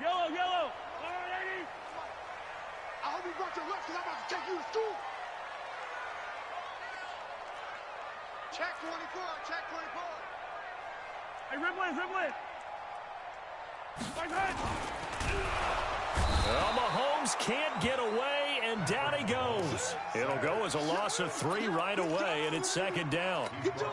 Yellow, yellow. I hope you brought your lunch because I'm about to take you to school. Check 24, check 24. Hey, Riblet. Well, Mahomes can't get away, and down he goes. It'll go as a loss of 3 right away, and it's second down.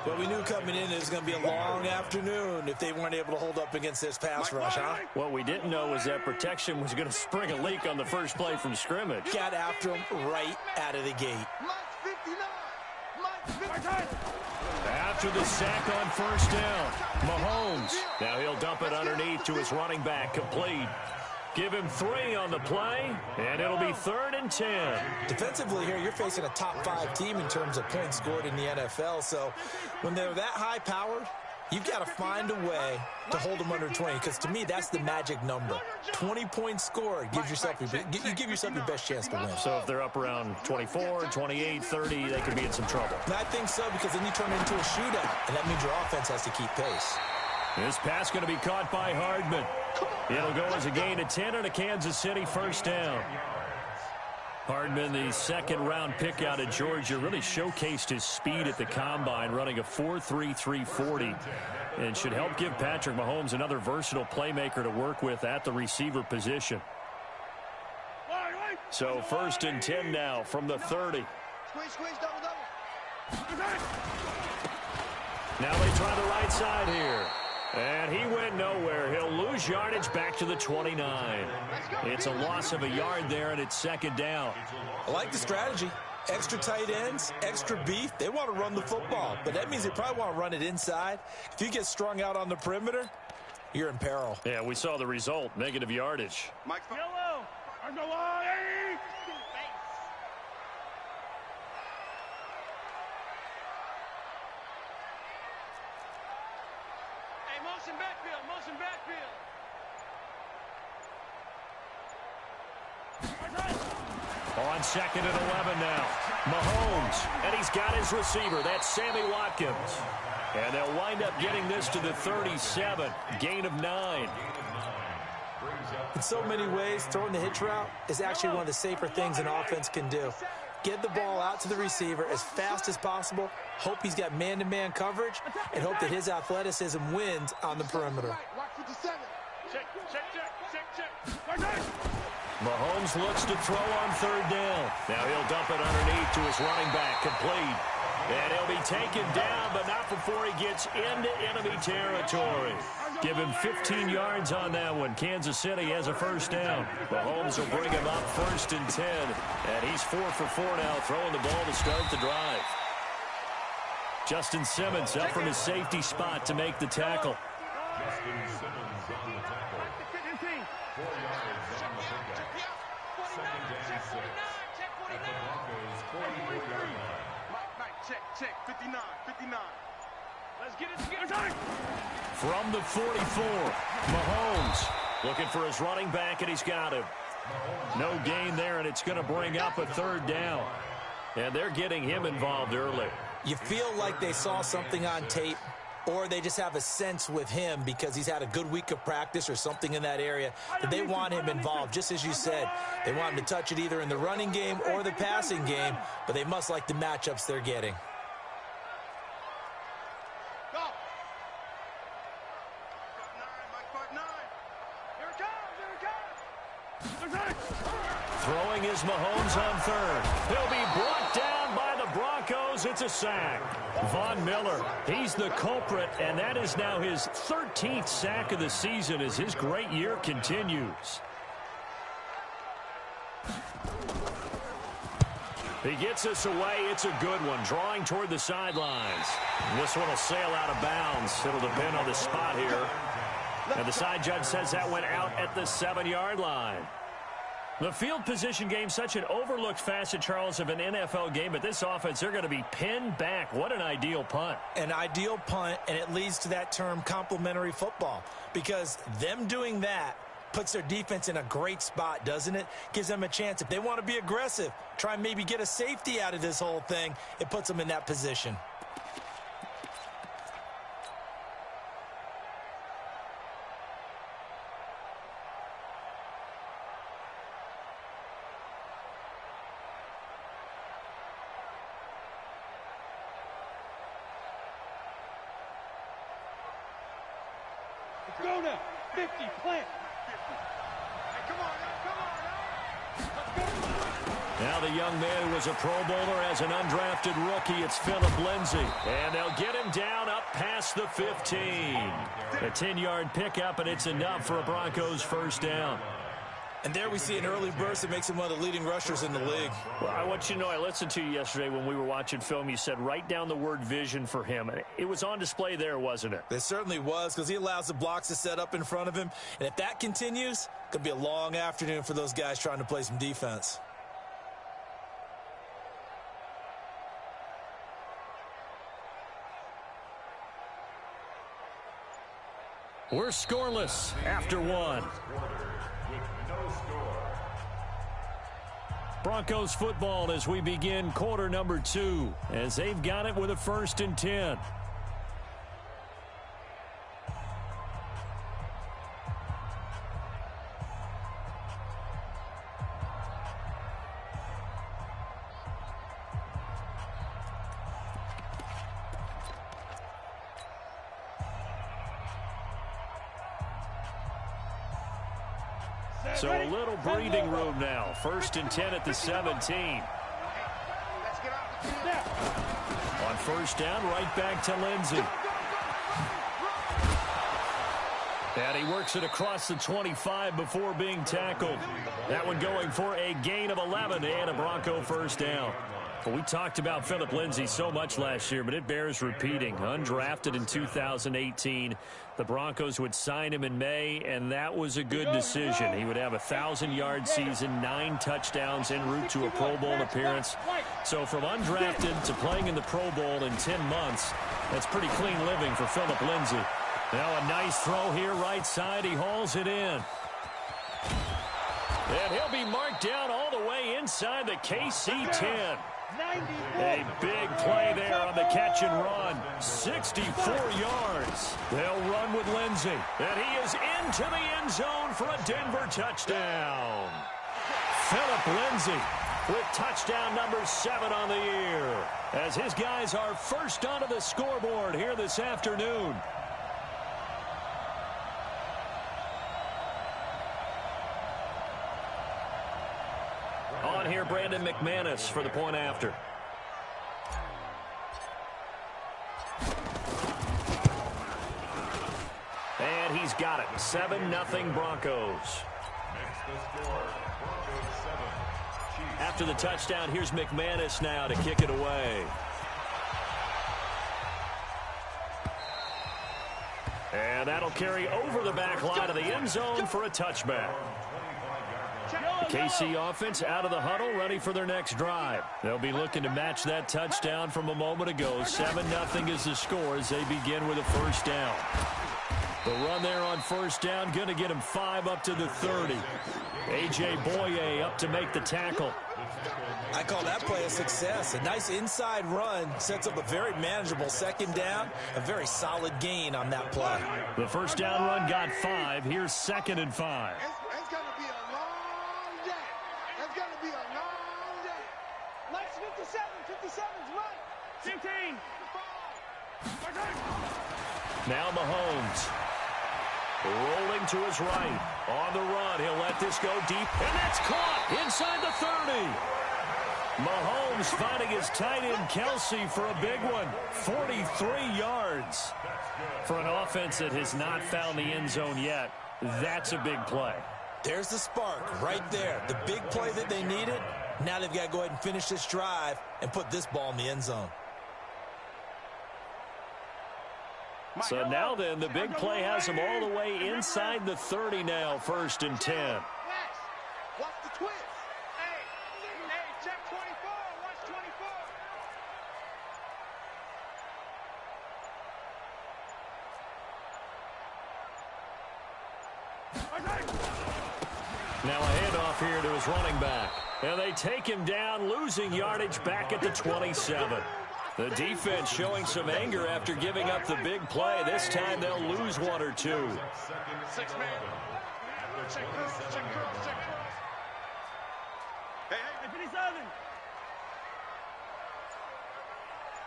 Well, we knew coming in it was going to be a long afternoon if they weren't able to hold up against this pass rush, huh? What we didn't know was that protection was going to spring a leak on the first play from scrimmage. Got after him right out of the gate. Mike 59. Mike 59. After the sack on first down, Mahomes. Now he'll dump it underneath to his running back, complete. Give him 3 on the play, and it'll be 3rd and 10. Defensively here, you're facing a top-5 team in terms of points scored in the NFL, so when they're that high-powered, you've got to find a way to hold them under 20, because to me, that's the magic number. 20 points scored gives yourself you give yourself your best chance to win. So if they're up around 24, 28, 30, they could be in some trouble. And I think so, because then you turn it into a shootout, and that means your offense has to keep pace. This pass going to be caught by Hardman. It'll go as a gain of 10 and a Kansas City first down. Hardman, the second-round pick out of Georgia, really showcased his speed at the Combine, running a 4.3 340, and should help give Patrick Mahomes another versatile playmaker to work with at the receiver position. So 1st and 10 now from the 30. Squeeze, double. Now they try the right side here. And he went nowhere. He'll lose yardage back to the 29. It's a loss of a yard there, and it's second down. I like the strategy. Extra tight ends, extra beef. They want to run the football, but that means they probably want to run it inside. If you get strung out on the perimeter, you're in peril. Yeah, we saw the result, negative yardage. Mike yellow. I'm the line. Motion backfield. On 2nd and 11 now. Mahomes, and he's got his receiver. That's Sammy Watkins. And they'll wind up getting this to the 37. Gain of 9. In so many ways, throwing the hitch route is actually one of the safer things an offense can do. Get the ball out to the receiver as fast as possible, hope he's got man-to-man coverage, and hope that his athleticism wins on the perimeter. Check. Mahomes looks to throw on 3rd down. Now he'll dump it underneath to his running back, complete. And he'll be taken down, but not before he gets into enemy territory. Give him 15 yards on that one. Kansas City has a first down. Mahomes will bring him up 1st and 10. And he's 4 for 4 now, throwing the ball to start the drive. Justin Simmons up from his safety spot to make the tackle. Justin Simmons on the tackle. 4 yards on the pickup. 2nd and 6. At the Broncos' 44-yard line. Check. 59. Let's get it. From the 44, Mahomes looking for his running back, and he's got him. No gain there, and it's going to bring up a 3rd down. And they're getting him involved early. You feel like they saw something on tape, or they just have a sense with him because he's had a good week of practice or something in that area that they want him involved. Just as you said, they want him to touch it either in the running game or the passing game, but they must like the matchups they're getting. Throwing is Mahomes on 3rd. He'll be brought down by the Broncos. It's a sack. Von Miller, he's the culprit, and that is now his 13th sack of the season as his great year continues. He gets us away. It's a good one, drawing toward the sidelines. This one will sail out of bounds. It'll depend on the spot here. And the side judge says that went out at the 7-yard line. The field position game, such an overlooked facet, Charles, of an NFL game. But this offense, they're going to be pinned back. What an ideal punt. An ideal punt, and it leads to that term complementary football. Because them doing that puts their defense in a great spot, doesn't it? Gives them a chance. If they want to be aggressive, try and maybe get a safety out of this whole thing, it puts them in that position. Go now. 50, plant. Hey, come on now. Let's go. Now the young man who was a Pro Bowler as an undrafted rookie, it's Philip Lindsay. And they'll get him down up past the 15. A 10-yard pickup, and it's enough for a Broncos first down. And there we see an early burst that makes him one of the leading rushers in the league. Well, I want you to know, I listened to you yesterday when we were watching film. You said write down the word vision for him. It was on display there, wasn't it? It certainly was, because he allows the blocks to set up in front of him. And if that continues, it could be a long afternoon for those guys trying to play some defense. We're scoreless after one. Broncos football as we begin quarter number 2, as they've got it with a 1st and 10. So a little breathing room now. 1st and 10 at the 17. Let's get out the field. On 1st down, right back to Lindsay. And he works it across the 25 before being tackled. That one going for a gain of 11 and a Bronco first down. Well, we talked about Philip Lindsay so much last year, but it bears repeating. Undrafted in 2018. The Broncos would sign him in May, and that was a good decision. He would have a 1,000-yard season, 9 touchdowns en route to a Pro Bowl appearance. So from undrafted to playing in the Pro Bowl in 10 months, that's pretty clean living for Philip Lindsay. Now a nice throw here right side. He hauls it in. And he'll be marked down all the way inside the KC 10. A big play there on the catch and run. 64 yards. They'll run with Lindsay. And he is into the end zone for a Denver touchdown. Philip Lindsay with touchdown number 7 on the year, as his guys are first onto the scoreboard here this afternoon. On here, Brandon McManus for the point after. And he's got it. 7-0 Broncos. After the touchdown, here's McManus now to kick it away. And that'll carry over the back line of the end zone for a touchback. The KC offense out of the huddle, ready for their next drive. They'll be looking to match that touchdown from a moment ago. 7-0 is the score as they begin with a first down. The run there on first down, going to get him 5 up to the 30. A.J. Boye up to make the tackle. I call that play a success. A nice inside run sets up a very manageable second down. A very solid gain on that play. The first down run got 5. Here's 2nd and 5. It's going to be a long day. It's going to be a long day. Let's 57. 57's run. 15. Now Mahomes. Rolling to his right. On the run. He'll let this go deep. And that's caught inside the 30. Mahomes finding his tight end Kelsey for a big one. 43 yards. For an offense that has not found the end zone yet, that's a big play. There's the spark right there. The big play that they needed. Now they've got to go ahead and finish this drive and put this ball in the end zone. So now then, the big play has them all the way inside the 30 now, 1st and 10. Watch the twist. Hey, check 24. Watch 24. Now a handoff here to his running back. And they take him down, losing yardage back at the 27. The defense showing some anger after giving up the big play. This time they'll lose 1 or 2. 6 man. Check cross, check cross, check cross. Hey, 57.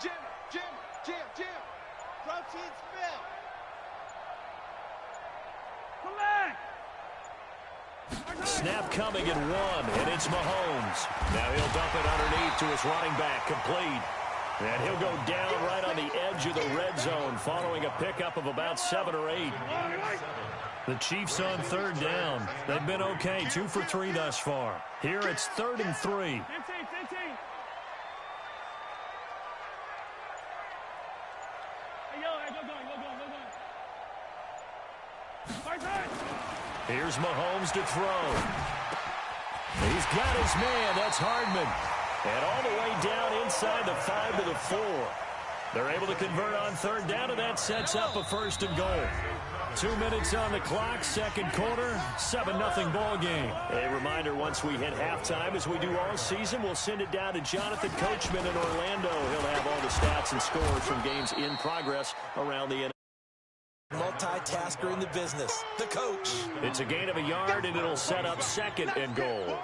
Jim. Protein spill. snap coming at 1, and it's Mahomes. Now he'll dump it underneath to his running back, complete. And he'll go down right on the edge of the red zone following a pickup of about 7 or 8. The Chiefs on 3rd down. They've been okay, 2 for 3 thus far. Here it's 3rd and 3. Here's Mahomes to throw. He's got his man. That's Hardman. And all the way down inside the 5 to the 4. They're able to convert on 3rd down, and that sets up a 1st and goal. 2 minutes on the clock, 2nd quarter, 7-0 ball game. A reminder, once we hit halftime, as we do all season, we'll send it down to Jonathan Coachman in Orlando. He'll have all the stats and scores from games in progress around the NFL. Multitasker in the business, the coach. It's a gain of a yard, and it'll set up 2nd and goal.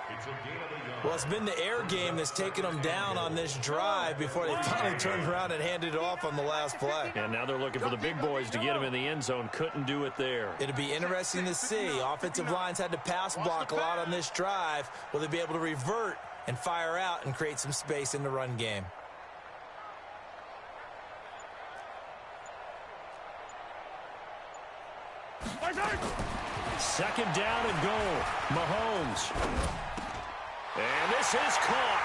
Well, it's been the air game that's taken them down on this drive before they finally turned around and handed it off on the last play. And now they're looking for the big boys to get him in the end zone. Couldn't do it there. It'll be interesting to see. Offensive lines had to pass block a lot on this drive. Will they be able to revert and fire out and create some space in the run game? Second down and goal. Mahomes. And this is caught.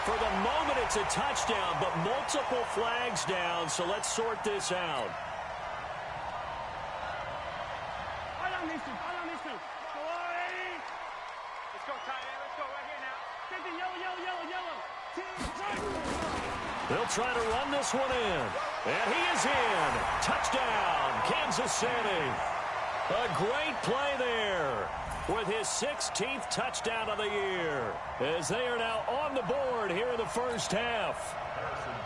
For the moment, it's a touchdown, but multiple flags down, so let's sort this out. Let's go, tight end. Let's go right here now. Yellow. They'll try to run this one in. And he is in. Touchdown, Kansas City. A great play there with his 16th touchdown of the year, as they are now on the board here in the first half.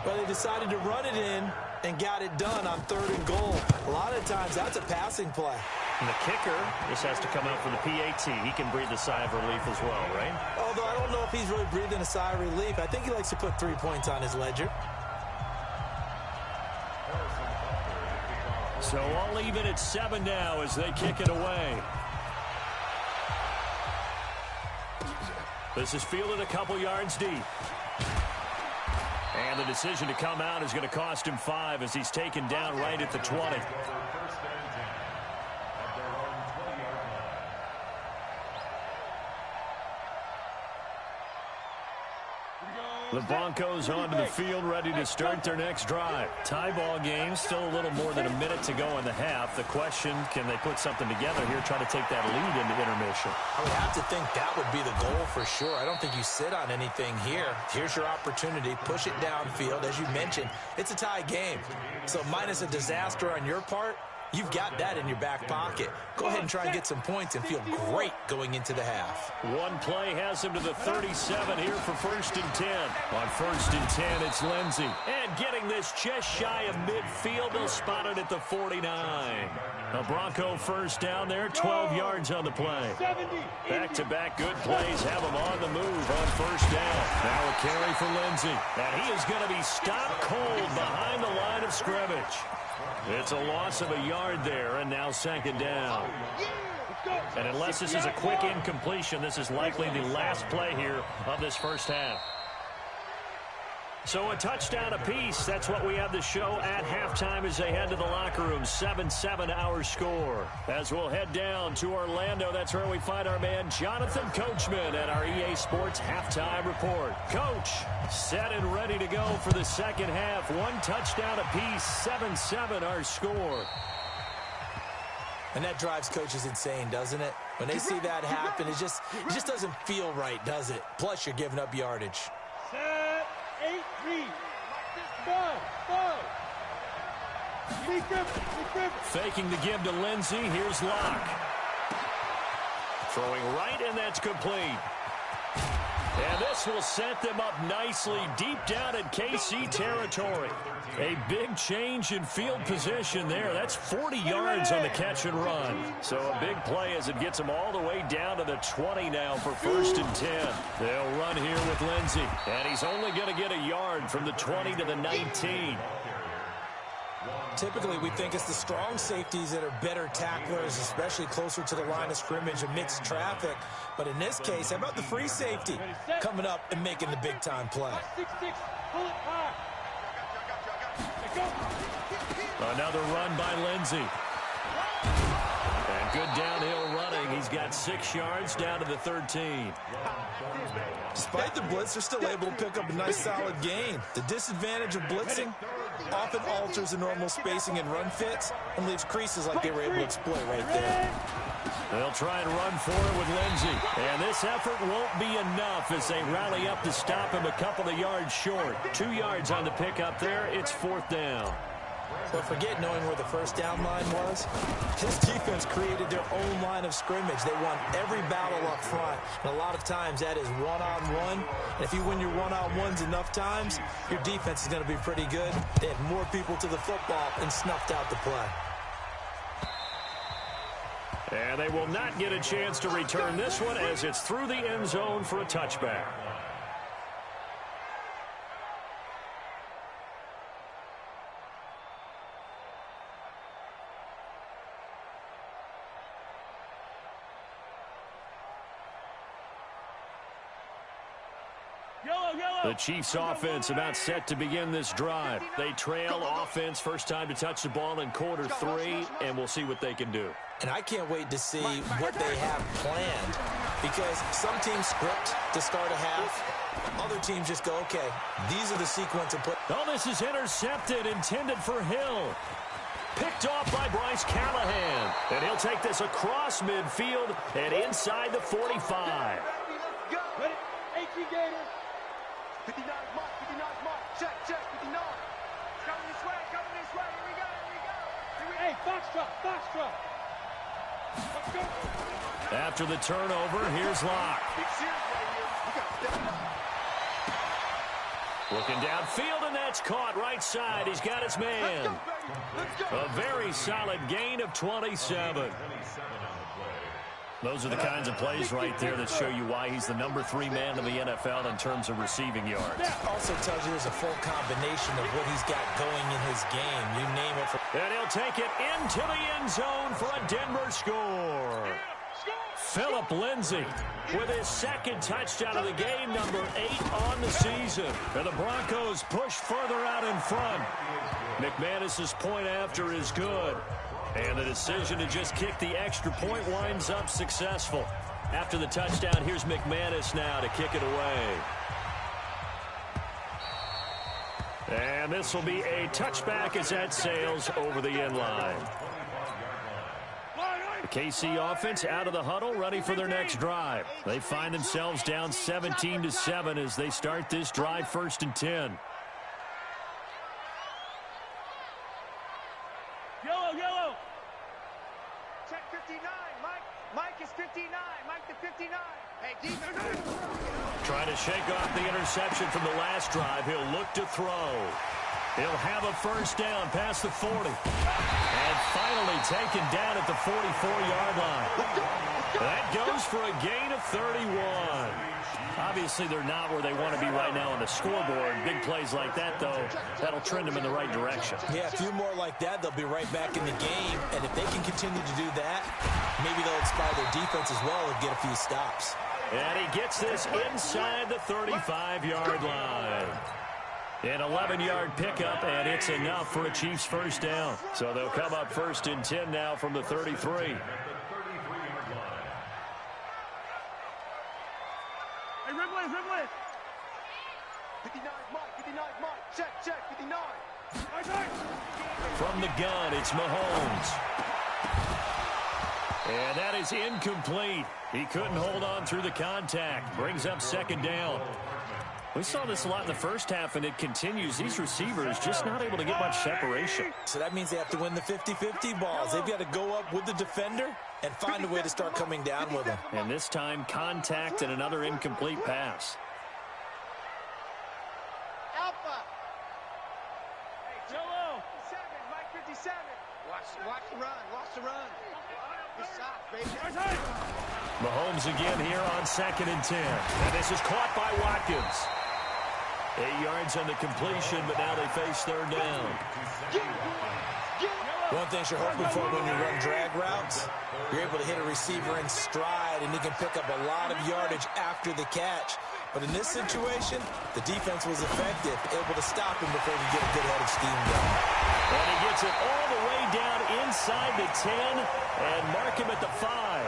Well, they decided to run it in and got it done on 3rd and goal. A lot of times that's a passing play. And the kicker, this has to come out from the PAT. He can breathe a sigh of relief as well, right? Although I don't know if he's really breathing a sigh of relief. I think he likes to put 3 points on his ledger. So all even at 7 now as they kick it away. This is fielded a couple yards deep. And the decision to come out is going to cost him 5 as he's taken down right at the 20. The Broncos onto the field, ready to start their next drive. Tie ball game, still a little more than a minute to go in the half. The question, can they put something together here, try to take that lead into intermission? I would have to think that would be the goal for sure. I don't think you sit on anything here. Here's your opportunity. Push it downfield. As you mentioned, it's a tie game. So minus a disaster on your part, you've got that in your back pocket. Go ahead and try and get some points and feel great going into the half. One play has him to the 37 here for 1st and 10. On 1st and 10, it's Lindsey. And getting this just shy of midfield, they'll spot it at the 49. A Bronco first down there, 12 yards on the play. Back-to-back good plays have him on the move on 1st down. Now a carry for Lindsey. And he is going to be stopped cold behind the line of scrimmage. It's a loss of a yard there, and now 2nd down. And unless this is a quick incompletion, this is likely the last play here of this first half. So a touchdown apiece. That's what we have to show at halftime as they head to the locker room. 7-7 our score. As we'll head down to Orlando, that's where we find our man Jonathan Coachman at our EA Sports Halftime Report. Coach, set and ready to go for the second half. One touchdown apiece, 7-7 our score. And that drives coaches insane, doesn't it? When they see that happen, it just doesn't feel right, does it? Plus, you're giving up yardage. 8-3. Faking the give to Lindsey. Here's Locke. Throwing right, and that's complete. And this will set them up nicely deep down in KC territory. A big change in field position there. That's 40 yards on the catch and run. So a big play as it gets them all the way down to the 20 now for 1st and 10. They'll run here with Lindsey. And he's only going to get a yard from the 20 to the 19. Typically, we think it's the strong safeties that are better tacklers, especially closer to the line of scrimmage amidst traffic. But in this case, how about the free safety coming up and making the big-time play? 6-6, pull it hard. Another run by Lindsey. And good downhill running. He's got 6 yards down to the 13. Despite the blitz, they're still able to pick up a nice solid gain. The disadvantage of blitzing often alters the normal spacing and run fits and leaves creases like they were able to exploit right there. They'll try and run for it with Lindsey. And this effort won't be enough as they rally up to stop him a couple of yards short. 2 yards on the pickup there. It's 4th down. But forget knowing where the first down line was. This defense created their own line of scrimmage. They won every battle up front. And a lot of times that is one-on-one. And if you win your one-on-ones enough times, your defense is going to be pretty good. They had more people to the football and snuffed out the play. And they will not get a chance to return this one as it's through the end zone for a touchback. The Chiefs offense about set to begin this drive. They trail offense, first time to touch the ball in quarter 3, and we'll see what they can do. And I can't wait to see what they have planned, because some teams script to start a half. Other teams just go, okay, these are the sequence of play. Oh, this is intercepted, intended for Hill. Picked off by Bryce Callahan. And he'll take this across midfield and inside the 45. Ready? 18 Gator. 59 mark, 59 mark. Check, 59. Coming this way, Here we go. Hey, Foxtrot. Let's go. After the turnover, here's Locke. Big series right here. We got to step it up. Looking downfield, and that's caught right side. He's got his man. Let's go. A very solid gain of 27. Those are the kinds of plays right there that show you why he's the number 3 man in the NFL in terms of receiving yards. Also tells you there's a full combination of what he's got going in his game. You name it. And he'll take it into the end zone for a Denver score. Phillip Lindsay with his 2nd touchdown of the game, number 8 on the season. And the Broncos push further out in front. McManus's point after is good. And the decision to just kick the extra point winds up successful. After the touchdown, here's McManus now to kick it away. And this will be a touchback as that sails over the end line. The KC offense out of the huddle, ready for their next drive. They find themselves down 17-7 as they start this drive, 1st and 10. Yellow. Check 59. Mike is 59. Mike to 59. Hey, defense. Trying to shake off the interception from the last drive. He'll look to throw. He'll have a first down past the 40. And finally taken down at the 44-yard line. That goes for a gain of 31. Obviously, they're not where they want to be right now on the scoreboard. Big plays like that, though, that'll trend them in the right direction. Yeah, a few more like that, they'll be right back in the game. And if they can continue to do that, maybe they'll inspire their defense as well and get a few stops. And he gets this inside the 35-yard line. An 11-yard pickup, and it's enough for a Chiefs first down. So they'll come up 1st and 10 now from the 33. Hey, Rimley. 59 Mike. Check, 59. From the gun, it's Mahomes. And that is incomplete. He couldn't hold on through the contact. Brings up 2nd down. We saw this a lot in the first half, and it continues. These receivers just not able to get much separation. So that means they have to win the 50-50 balls. They've got to go up with the defender and find a way to start coming down with him. And this time, contact and another incomplete pass. Alpha. Hey, Jello. 57. Mike 57. Watch the run. Good shot, baby. Mahomes again here on 2nd and 10. And this is caught by Watkins. 8 yards on the completion, but now they face third down. One thing you're hoping for when you run drag routes, you're able to hit a receiver in stride, and he can pick up a lot of yardage after the catch. But in this situation, the defense was effective, able to stop him before he get a good head of steam going. And he gets it all the way down inside the 10 and mark him at the 5.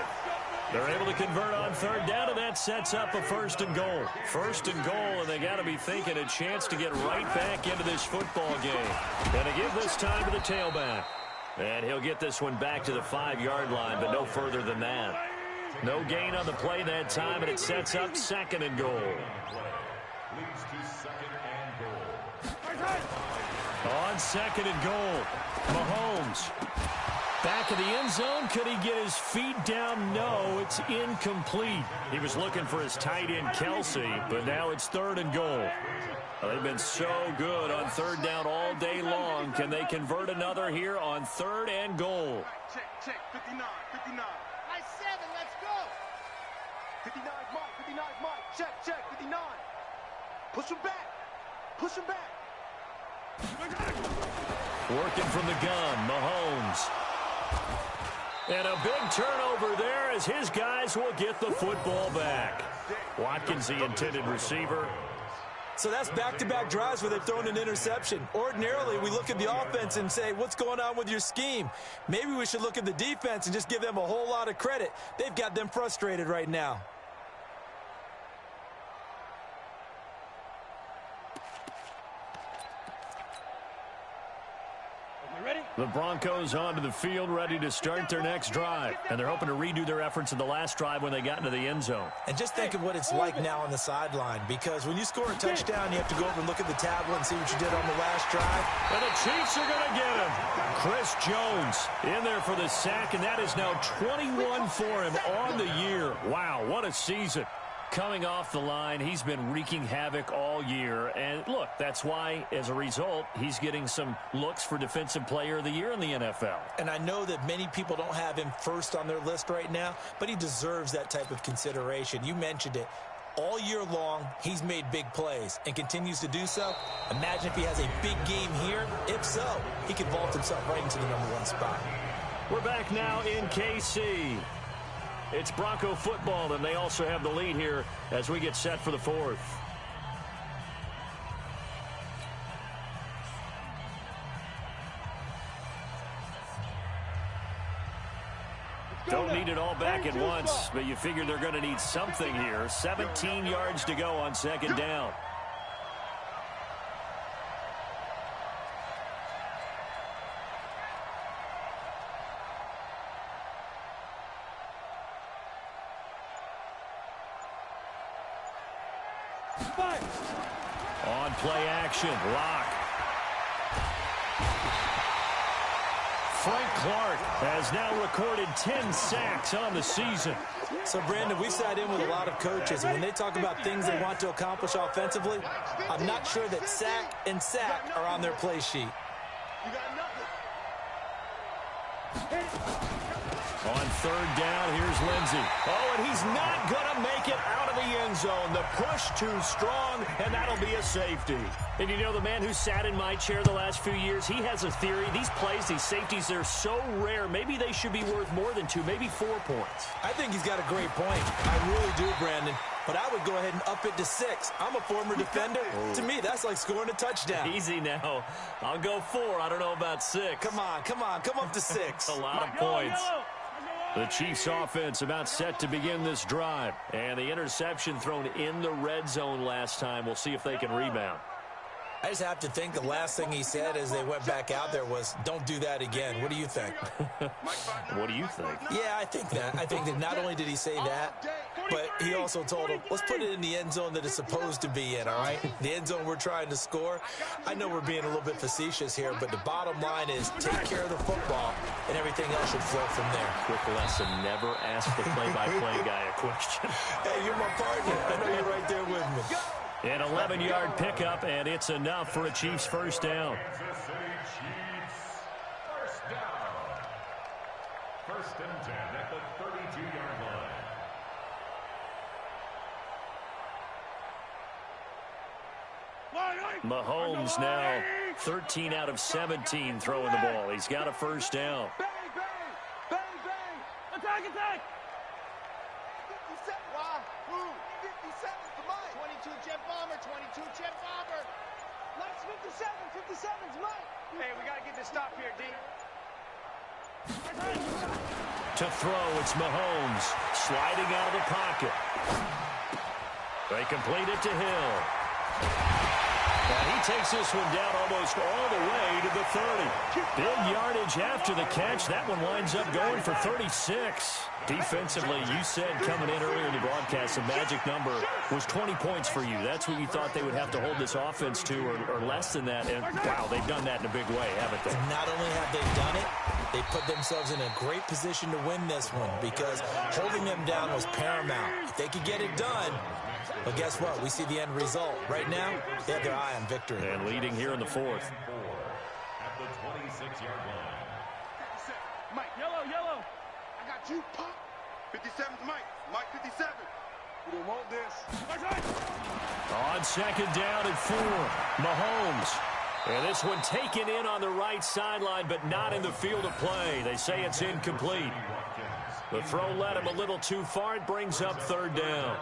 They're able to convert on third down, and that sets up a 1st and goal. 1st and goal, and they got to be thinking a chance to get right back into this football game. And to give this time to the tailback. And he'll get this one back to the 5-yard line, but no further than that. No gain on the play that time, and it sets up 2nd and goal. Leads to 2nd and goal. On 2nd and goal, Mahomes. Back of the end zone. Could he get his feet down? No, it's incomplete. He was looking for his tight end, Kelsey, but now it's 3rd and goal. They've been so good on third down all day long. Can they convert another here on 3rd and goal? Check, 59, 59. Nice 7, let's go. 59 Mike, check, 59. Push him back. Working from the gun, Mahomes. And a big turnover there as his guys will get the football back. Watkins, the intended receiver. So that's back-to-back drives where they've thrown an interception. Ordinarily, we look at the offense and say, what's going on with your scheme? Maybe we should look at the defense and just give them a whole lot of credit. They've got them frustrated right now. The Broncos onto the field, ready to start their next drive. And they're hoping to redo their efforts in the last drive when they got into the end zone. And just think of what it's like now on the sideline, because when you score a touchdown, you have to go over and look at the tablet and see what you did on the last drive. And the Chiefs are going to get him. Chris Jones in there for the sack, and that is now 21 for him on the year. Wow, what a season. Coming off the line, he's been wreaking havoc all year. And look, that's why, as a result, he's getting some looks for Defensive Player of the Year in the NFL. And I know that many people don't have him first on their list right now, but he deserves that type of consideration. You mentioned it. All year long, he's made big plays and continues to do so. Imagine if he has a big game here. If so, he could vault himself right into the #1 spot. We're back now in KC. It's Bronco football, and they also have the lead here as we get set for the 4th. Don't need it all back at once, but you figure they're going to need something here. 17 yards to go on 2nd down. On play action, Lock. Frank Clark has now recorded 10 sacks on the season. So, Brandon, we've sat in with a lot of coaches, and when they talk about things they want to accomplish offensively, I'm not sure that sack and sack are on their play sheet. You got nothing. On 3rd down, here's Lindsey. Oh, and he's not going to make it out of the end zone. The push too strong, and that'll be a safety. And you know, the man who sat in my chair the last few years, he has a theory. These plays, these safeties, they're so rare. Maybe they should be worth more than 2, maybe 4 points. I think he's got a great point. I really do, Brandon. But I would go ahead and up it to 6. I'm a former defender. Oh. To me, that's like scoring a touchdown. Easy now. I'll go 4. I don't know about 6. Come on. Come up to 6. A lot of points. The Chiefs offense about set to begin this drive. And the interception thrown in the red zone last time. We'll see if they can rebound. I just have to think the last thing he said as they went back out there was, don't do that again. What do you think? What do you think? Yeah, I think that. I think that not only did he say that, but he also told him, let's put it in the end zone that it's supposed to be in, all right? The end zone we're trying to score. I know we're being a little bit facetious here, but the bottom line is take care of the football, and everything else should flow from there. Quick lesson, never ask the play-by-play guy a question. Hey, you're my partner. I know you're right there with me. An 11-yard pickup, and it's enough for a Chiefs first down. First and 10 at the 32-yard line. Mahomes now 13 out of 17 throwing the ball. He's got a first down. Bang, bang, bang, bang. Attack, attack. 57. Why? Who? 57 to Mike. 22 jet bomber, 22 jet bomber. Let's 57. 57's Mike. Hey, we got to get this stop here, D. To throw, it's Mahomes sliding out of the pocket. They complete it to Hill. And he takes this one down almost all the way to the 30. Big yardage after the catch. That one winds up going for 36. Defensively, you said coming in earlier in the broadcast, the magic number was 20 points for you. That's what you thought they would have to hold this offense to, or less than that. And, wow, they've done that in a big way, haven't they? Not only have they done it, they put themselves in a great position to win this one because holding them down was paramount. If they could get it done, but guess what? We see the end result. Right now, they have their eye on victory. And leading here in the fourth. At the 26-yard line. Mike, yellow, yellow. I got you, Pop. 57's Mike. Mike 57. We don't want this. On second down and 4, Mahomes. And this one taken in on the right sideline, but not in the field of play. They say it's incomplete. The throw led him a little too far. It brings up third down.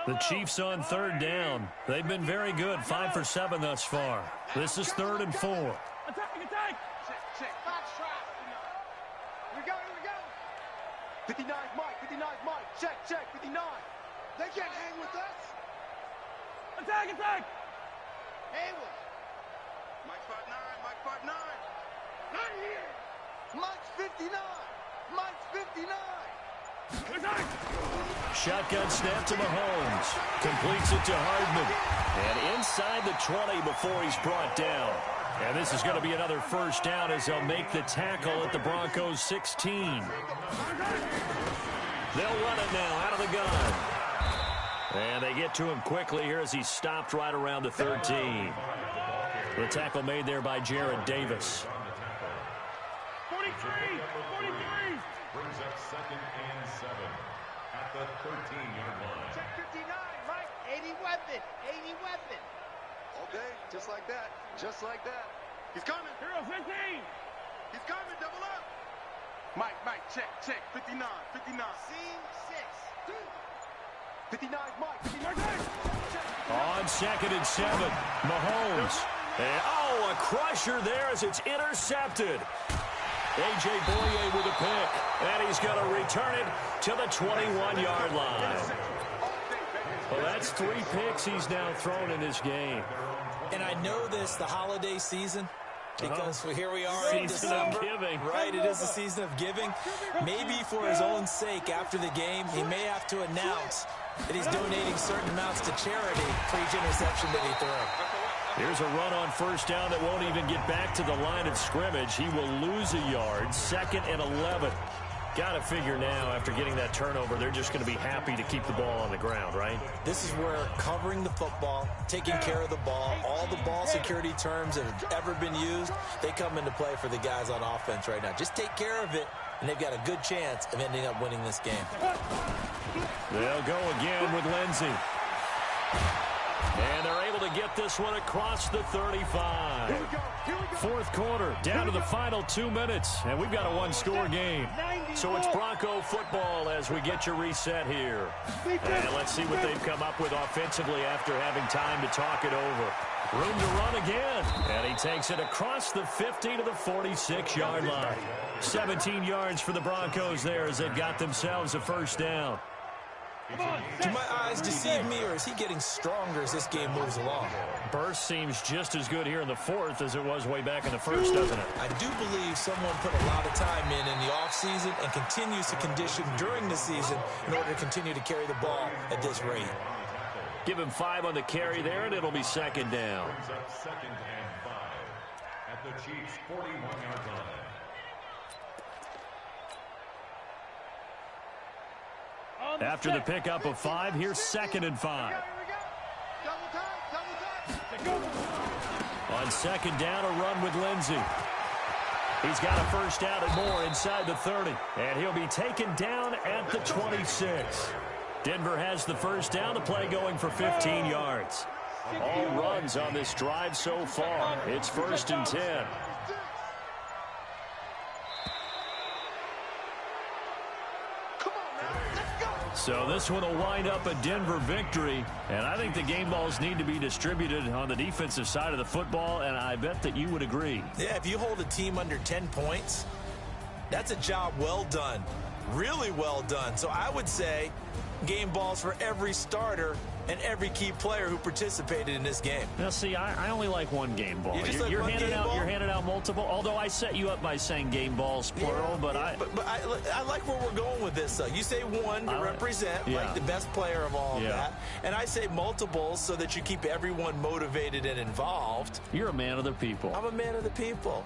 The Chiefs on third down. They've been very good, 5 for 7 thus far. This is 3rd and 4. Attack, attack. Check, check. Box trap. Here we go, here we go. 59's Mike. 59's Mike. Check, check. 59. They can't hang with us. Attack, attack. Hayward. Mike 5'9. Mike 5'9. Not here. Mike's 59. Mike's 59. Attack. Shotgun snap to Mahomes. Completes it to Hardman. And inside the 20 before he's brought down. And this is going to be another first down as they'll make the tackle at the Broncos' 16. They'll run it now out of the gun. And they get to him quickly here as he's stopped right around the 13. The tackle made there by Jared Davis. 43, 43. Brings up 2nd and 7 at the 13-yard line. Check 59, Mike. 80 weapon, 80 weapon. All day, just like that. Just like that. He's coming. Hero 15. He's coming. Double up. Mike, check, check. 59, 59. Seam 6. 59's Mike. 59. On 2nd and 7, Mahomes. And, oh, a crusher there as it's intercepted. A.J. Boye with a pick, and he's going to return it to the 21-yard line. Well, that's 3 picks he's now thrown in this game. And I know this, the holiday season, because here we are in Season December. of giving. Right, it is the season of giving. Maybe for his own sake, after the game, he may have to announce that he's donating certain amounts to charity for each interception that he threw. Here's a run on first down that won't even get back to the line of scrimmage. He will lose a yard. 2nd and 11. Got to figure now, after getting that turnover, they're just going to be happy to keep the ball on the ground, right? This is where covering the football, taking care of the ball, all the ball security terms that have ever been used, they come into play for the guys on offense right now. Just take care of it, and they've got a good chance of ending up winning this game. They'll go again with Lindsey. And they're able to get this one across the 35. Fourth quarter, down to the final 2 minutes, and we've got a one-score game. So it's Bronco football as we get your reset here. And let's see what they've come up with offensively after having time to talk it over. Room to run again, and he takes it across the 50 to the 46-yard line. 17 yards for the Broncos there as they've got themselves a first down. Do my eyes deceive me, or is he getting stronger as this game moves along? Burst seems just as good here in the fourth as it was way back in the first, doesn't it? I do believe someone put a lot of time in the offseason and continues to condition during the season in order to continue to carry the ball at this rate. Give him 5 on the carry there, and it'll be 2nd down. 2nd and 5 at the Chiefs' 41-yard line. After the pickup of 5, here's 2nd and 5. On 2nd down, a run with Lindsey. He's got a first down and more inside the 30. And he'll be taken down at the 26. Denver has the first down. The play going for 15 yards. All runs on this drive so far. It's 1st and 10. So this one will wind up a Denver victory, and I think the game balls need to be distributed on the defensive side of the football, and I bet that you would agree. Yeah, if you hold a team under 10 points, that's a job well done, really well done. So I would say game balls for every starter and every key player who participated in this game. Now, see, I only like one game ball. You're handing out multiple. Although I set you up by saying game balls plural, but I like where we're going with this. You say one to represent like the best player of all of that, and I say multiples so that you keep everyone motivated and involved. You're a man of the people. I'm a man of the people.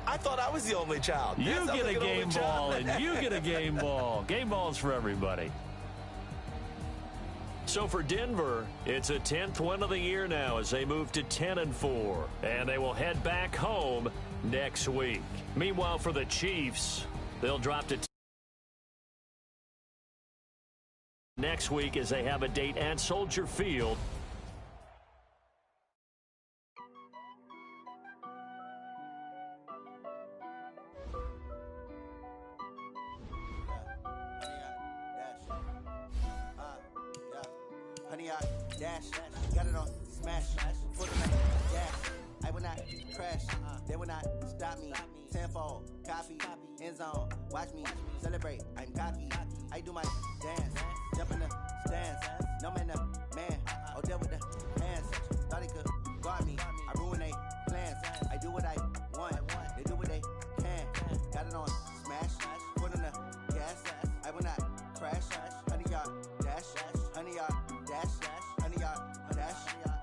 I thought I was the only child. You get a game ball, and you get a game ball. Game balls for everybody. So for Denver, it's a 10th win of the year now as they move to 10-4, and they will head back home next week. Meanwhile, for the Chiefs, they'll drop to next week as they have a date at Soldier Field. Honey, I dash, got it on smash, for the night, dash. I will not crash, they will not stop me. Tenfold, copy, end zone, watch me celebrate. I'm cocky, I do my dance, jump in the stands. No man, the man, oh, deal with the hands. Thought he could guard me, I ruin they plans. I do what I want, they do what they can. Got it on smash, foot on the gas. I will not crash, honey, y'all dash, honey, y'all dash, honey, y'all dash,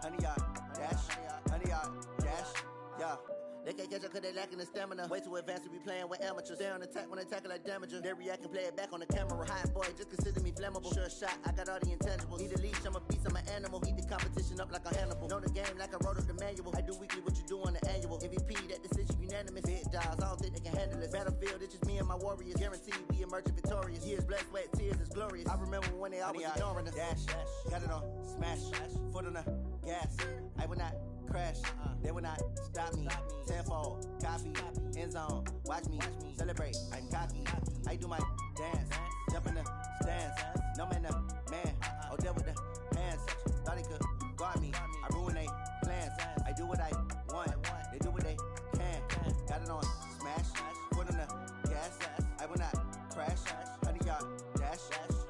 honey, y'all dash, honey, y'all dash, yeah. They can't catch up cause they lacking the stamina. Way too advanced to be playing with amateurs. Stay on attack when they tackle like damager. They react and play it back on the camera. Hot boy, just consider me flammable. Sure shot, I got all the intangibles. Need a leash, I'm a beast, I'm an animal. Eat the competition up like a Hannibal. Know the game like I wrote up the manual. I do weekly what you do on the annual. MVP, that decision unanimous. Big dials, I don't think they can handle it. Battlefield, it's just me and my warriors. Guaranteed we emerging victorious. Years, blood, sweat, tears, it's glorious. I remember when they always ignoring us. Dash, got it on smash, foot on the gas. I will not crash, they will not stop me. Tenfold, copy, end zone, watch me celebrate. I'm cocky, I do my dance, jump in the stands. No man, the man, oh, deal with the hands. Thought he could guard me, I ruin they plans. I do what I want, they do what they can. Got it on smash, foot on the gas. I will not crash, honey, y'all dash,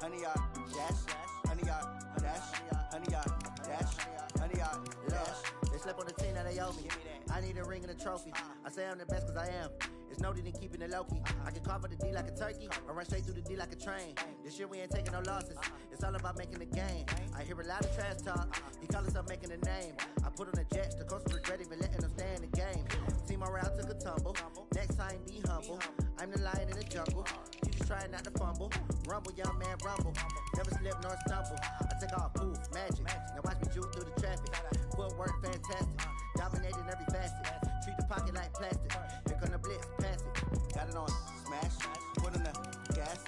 honey, y'all dash, honey, y'all dash, honey, y'all dash, honey, y'all dash. They slept on the team that they owe me. I need a ring and a trophy. I say I'm the best cause I am. It's no need in keeping it low-key. I can carve up the D like a turkey or run straight through the D like a train. This year we ain't taking no losses. It's all about making the game. I hear a lot of trash talk. He call himself making a name. I put on the jets. The coach regret even letting them stay in the game. Team around took a tumble. Next time be humble. I'm the lion in the jungle. You just trying not to fumble. Rumble, young man, rumble. Never slip nor stumble. I take off poof, magic. Now watch me juke through the traffic. Footwork fantastic. Dominating every facet. Treat the pocket like plastic. Here come the blitz, pass it. Got it on smash. Foot on the gas.